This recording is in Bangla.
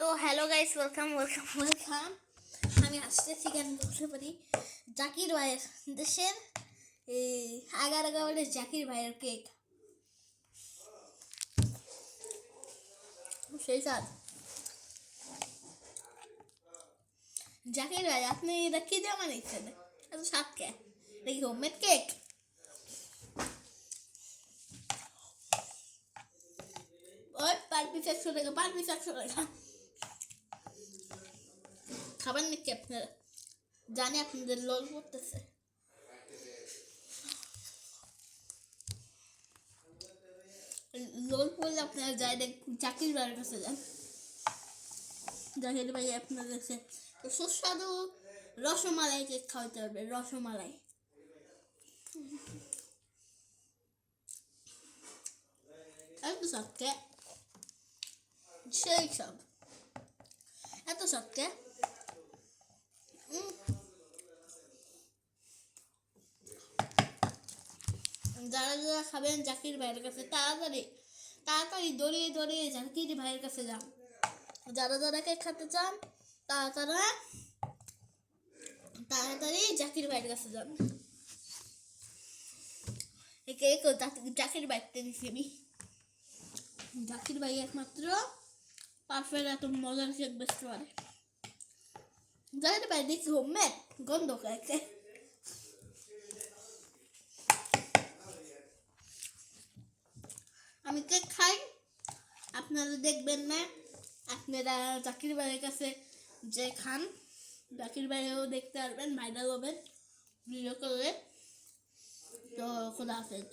তো hello guys, welcome welcome welcome. আমি আসতেছি কেন বলতে পারি, জাকির ভাইয়ের দেশের এই 11 জাকির ভাইয়ের কেক, সেই স্বাদ। জাকির ভাই, আপনি এটা কি দিয়ে বানিয়েছেন? এত স্বাদ কে? এটা কি হোমমেড কেক? ওই পার পিস 100 টাকা, পার পিস 100 টাকা। খাবার নাকি আপনারা? জানি আপনাদের লোল করতেছে। লোল পড়লে আপনারা যাই দেখ জাকির ভাইয়ের কাছে যান। জাকির ভাই আপনাদের কাছে সুস্বাদু রসমালাই কেক খাওয়াতে পারবে। রসমালাই এত সবকে, সেই সব এত সবকে। যারা যারা খাবেন জাকির ভাইয়ের কাছে, তাড়াতাড়ি তাড়াতাড়ি দৌড়িয়ে দৌড়িয়ে জাকির ভাইয়ের কাছে যান। যারা যারা কেক খেতে চান তারা তারা তাড়াতাড়ি জাকির ভাইয়ের কাছে যান। এই কেক জাকির ভাইতে দিচ্ছি। জাকির ভাই একমাত্র পারফেক্ট এত মজার কেক বেচতে পারে। জাকির ভাই দেখি হোমমেড গন্ধ খাইছে। আমি কেক খাই, আপনারা দেখবেন না। আপনারা জাকির ভাইয়ের কাছে যে খান, জাকির ভাইও দেখতে পারবেন, ভাইরাল হবেন ভিডিও করলে। তো খোদা হাফেজ।